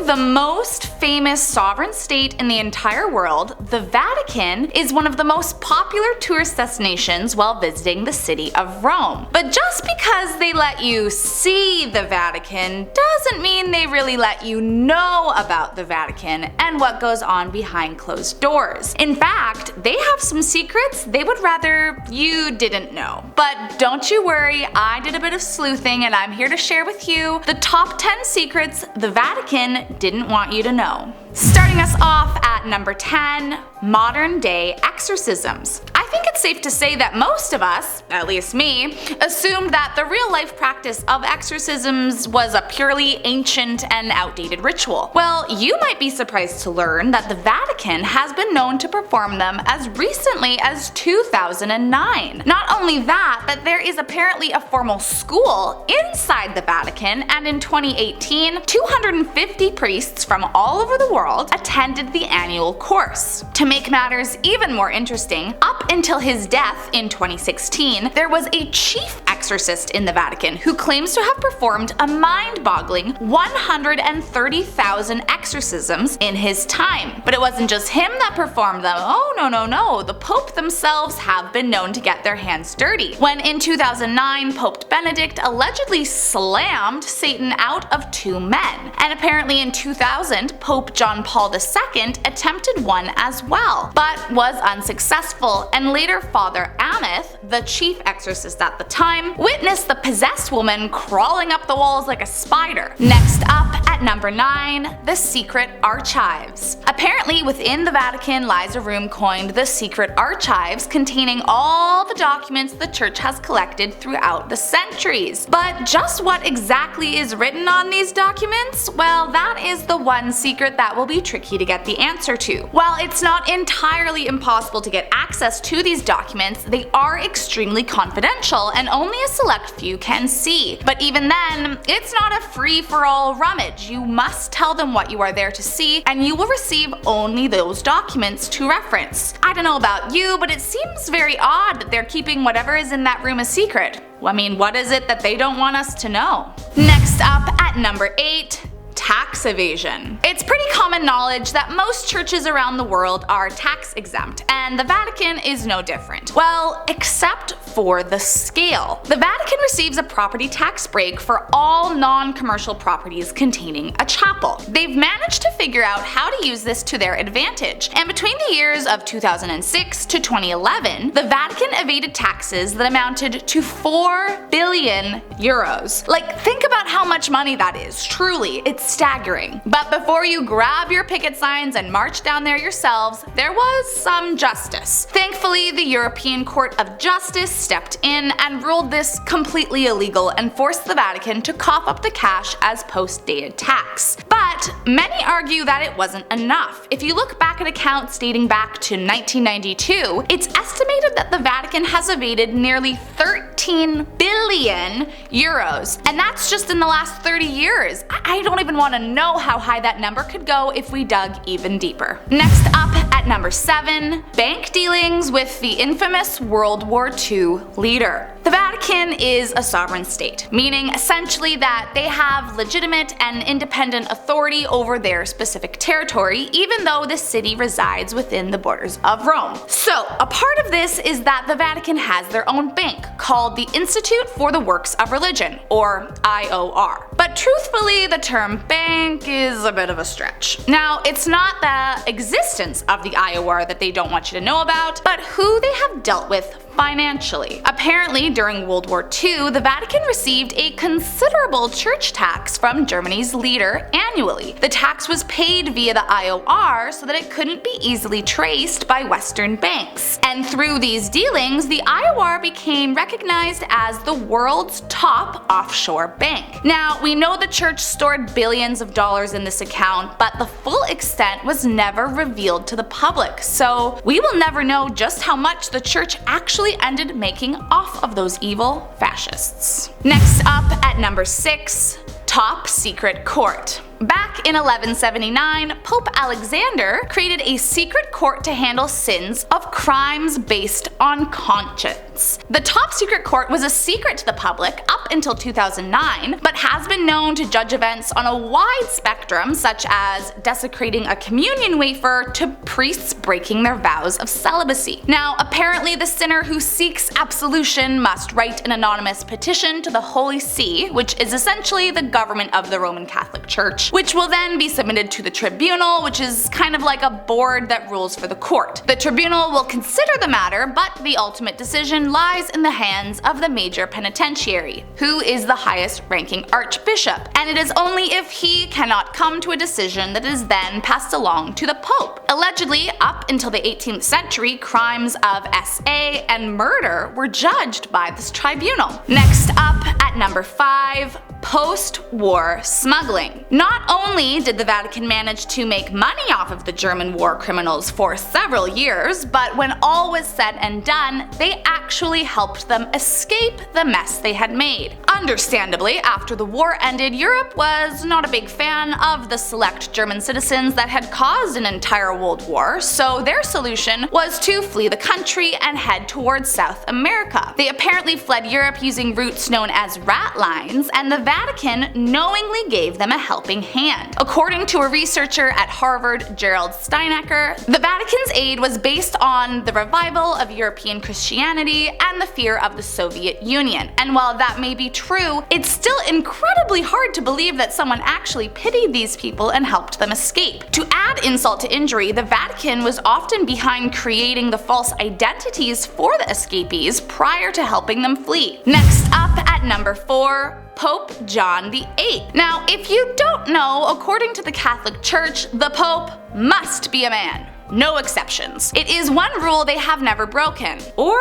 the most famous sovereign state in the entire world, the Vatican is one of the most popular tourist destinations while visiting the city of Rome. But just because they let you see the Vatican doesn't mean they really let you know about the Vatican and what goes on behind closed doors. In fact, they have some secrets they would rather you didn't know. But don't you worry, I did a bit of sleuthing and I'm here to share with you the top 10 secrets the Vatican didn't want you to know. Starting us off at number 10, modern day exorcisms. I think it's safe to say that most of us, at least me, assumed that the real life practice of exorcisms was a purely ancient and outdated ritual. Well, you might be surprised to learn that the Vatican has been known to perform them as recently as 2009. Not only that, but there is apparently a formal school inside the Vatican, and in 2018, 250 priests from all over the world attended the annual course. To make matters even more interesting, up until his death in 2016, there was a chief exorcist in the Vatican who claims to have performed a mind-boggling 130,000 exorcisms in his time. But it wasn't just him that performed them. Oh no, the Pope themselves have been known to get their hands dirty. When in 2009, Pope Benedict allegedly slammed Satan out of two men. And apparently in 2000, Pope John Paul II attempted one as well, but was unsuccessful, and later Father Ameth, the chief exorcist at the time, witnessed the possessed woman crawling up the walls like a spider. Next up at number 9, the secret archives. Apparently within the Vatican lies a room coined the secret archives, containing all the documents the church has collected throughout the centuries. But just what exactly is written on these documents? Well, that is the one secret that will be tricky to get the answer to. While it's not entirely impossible to get access to these documents, they are extremely confidential and only a select few can see. But even then, it's not a free-for-all rummage. You must tell them what you are there to see, and you will receive only those documents to reference. I don't know about you, but it seems very odd that they're keeping whatever is in that room a secret. I mean, what is it that they don't want us to know? Next up at number 8, tax evasion. It's pretty common knowledge that most churches around the world are tax exempt, and the Vatican is no different. Well, except for the scale. The Vatican receives a property tax break for all non-commercial properties containing a chapel. They've managed to figure out how to use this to their advantage, and between the years of 2006 to 2011, the Vatican evaded taxes that amounted to 4 billion euros. Like, think about how much money that is. Truly, it's staggering. But before you grab your picket signs and march down there yourselves, there was some justice. Thankfully, the European Court of Justice stepped in and ruled this completely illegal and forced the Vatican to cough up the cash as post-dated tax. But many argue that it wasn't enough. If you look back at accounts dating back to 1992, it's estimated that the Vatican has evaded nearly 13 billion euros. And that's just in the last 30 years. I don't even want to know how high that number could go if we dug even deeper. Next up at number 7, bank dealings with the infamous World War II leader. The Vatican is a sovereign state, meaning essentially that they have legitimate and independent authority over their specific territory, even though the city resides within the borders of Rome. So, a part of this is that the Vatican has their own bank called the Institute for the Works of Religion, or IOR. But truthfully, the term bank is a bit of a stretch. Now, it's not the existence of the IOR that they don't want you to know about, but who they have dealt with financially. Apparently, during World War II, the Vatican received a considerable church tax from Germany's leader annually. The tax was paid via the IOR so that it couldn't be easily traced by Western banks. And through these dealings, the IOR became recognized as the world's top offshore bank. Now, we know the church stored billions of dollars in this account, but the full extent was never revealed to the public, so we will never know just how much the church actually ended making off of those evil fascists. Next up at number 6, top secret court. Back in 1179, Pope Alexander created a secret court to handle sins of crimes based on conscience. The top secret court was a secret to the public up until 2009, but has been known to judge events on a wide spectrum, such as desecrating a communion wafer to priests breaking their vows of celibacy. Now, apparently the sinner who seeks absolution must write an anonymous petition to the Holy See, which is essentially the government of the Roman Catholic Church, which will then be submitted to the tribunal, which is kind of like a board that rules for the court. The tribunal will consider the matter, but the ultimate decision lies in the hands of the major penitentiary, who is the highest ranking archbishop, and it is only if he cannot come to a decision that is then passed along to the Pope. Allegedly, up until the 18th century, crimes of SA and murder were judged by this tribunal. Next up, at number 5, post-war smuggling. Not only did the Vatican manage to make money off of the German war criminals for several years, but when all was said and done, they actually helped them escape the mess they had made. Understandably, after the war ended, Europe was not a big fan of the select German citizens that had caused an entire world war, so their solution was to flee the country and head towards South America. They apparently fled Europe using routes known as rat lines, and the Vatican knowingly gave them a helping hand. According to a researcher at Harvard, Gerald Steinecker, the Vatican's aid was based on the revival of European Christianity and the fear of the Soviet Union. And while that may be true, it's still incredibly hard to believe that someone actually pitied these people and helped them escape. To add insult to injury, the Vatican was often behind creating the false identities for the escapees prior to helping them flee. Next up, at number 4, Pope John VIII. Now, if you don't know, according to the Catholic Church, the Pope must be a man. No exceptions. It is one rule they have never broken. Or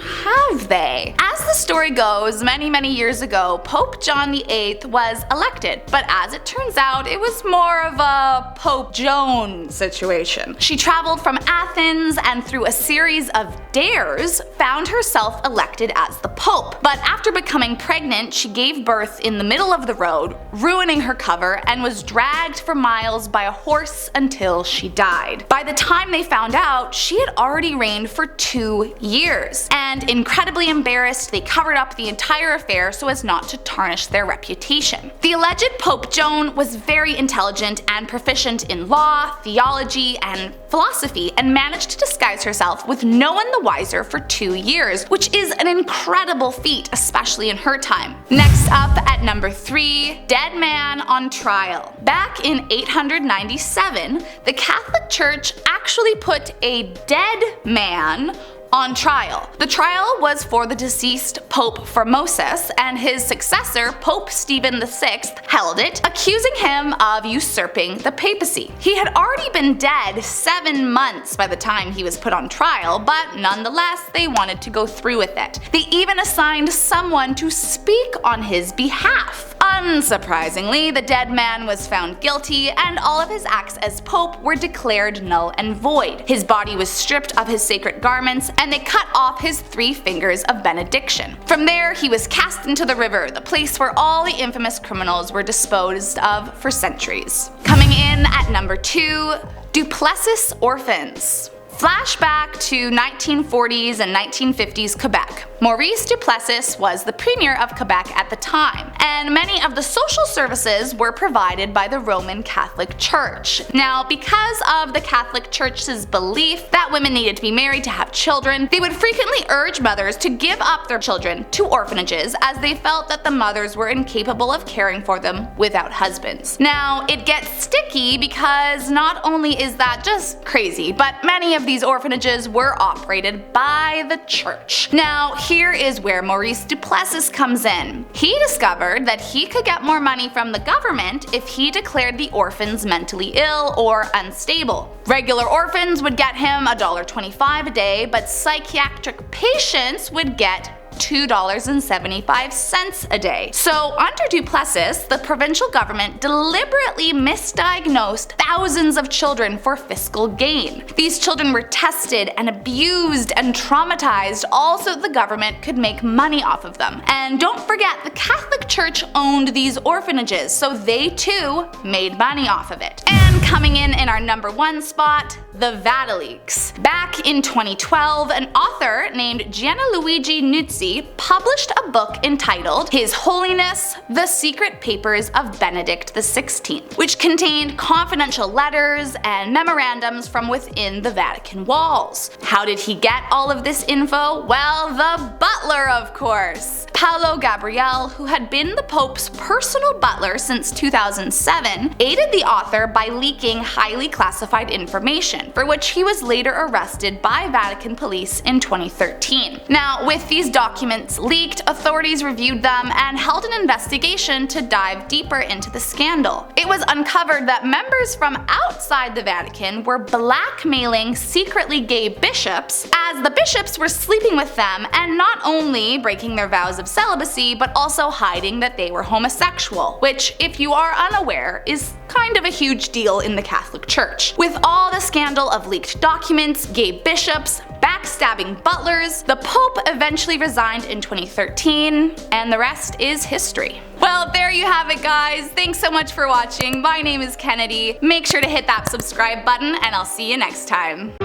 have they? As the story goes, many years ago, Pope John VIII was elected, but as it turns out, it was more of a Pope Joan situation. She traveled from Athens and through a series of dares, found herself elected as the Pope. But after becoming pregnant, she gave birth in the middle of the road, ruining her cover, and was dragged for miles by a horse until she died. By the time they found out, she had already reigned for 2 years, and incredibly embarrassed, they covered up the entire affair so as not to tarnish their reputation. The alleged Pope Joan was very intelligent and proficient in law, theology, and philosophy, and managed to disguise herself with no one the wiser for 2 years, which is an incredible feat, especially in her time. Next up, at number 3, dead man on trial. Back in 897, the Catholic Church actually put a dead man on trial. The trial was for the deceased Pope Formosus, and his successor, Pope Stephen VI, held it, accusing him of usurping the papacy. He had already been dead 7 months by the time he was put on trial, but nonetheless, they wanted to go through with it. They even assigned someone to speak on his behalf. Unsurprisingly, the dead man was found guilty, and all of his acts as Pope were declared null and void. His body was stripped of his sacred garments, and they cut off his 3 fingers of benediction. From there, he was cast into the river, the place where all the infamous criminals were disposed of for centuries. Coming in at number 2, Duplessis Orphans. Flashback to 1940s and 1950s Quebec. Maurice Duplessis was the premier of Quebec at the time, and many of the social services were provided by the Roman Catholic Church. Now, because of the Catholic Church's belief that women needed to be married to have children, they would frequently urge mothers to give up their children to orphanages, as they felt that the mothers were incapable of caring for them without husbands. Now, it gets sticky because not only is that just crazy, but many of these orphanages were operated by the church. Now, here is where Maurice Duplessis comes in. He discovered that he could get more money from the government if he declared the orphans mentally ill or unstable. Regular orphans would get him $1.25 a day, but psychiatric patients would get $2.75 a day. So under Duplessis, the provincial government deliberately misdiagnosed thousands of children for fiscal gain. These children were tested and abused and traumatized, all so the government could make money off of them. And don't forget, the Catholic Church owned these orphanages, so they too made money off of it. And coming in our number 1 spot, the Vatileaks. Back in 2012, an author named Gianluigi Nuzzi published a book entitled His Holiness, The Secret Papers of Benedict XVI, which contained confidential letters and memorandums from within the Vatican walls. How did he get all of this info? Well, the butler, of course. Paolo Gabriele, who had been the Pope's personal butler since 2007, aided the author by leaking highly classified information, for which he was later arrested by Vatican police in 2013. Now, with these documents leaked, authorities reviewed them and held an investigation to dive deeper into the scandal. It was uncovered that members from outside the Vatican were blackmailing secretly gay bishops, as the bishops were sleeping with them and not only breaking their vows of celibacy, but also hiding that they were homosexual, which, if you are unaware, is kind of a huge deal in the Catholic Church. With all the scandal of leaked documents, gay bishops, backstabbing butlers, the Pope eventually resigned in 2013, and the rest is history. Well, there you have it, guys. Thanks so much for watching. My name is Kennedy. Make sure to hit that subscribe button, and I'll see you next time.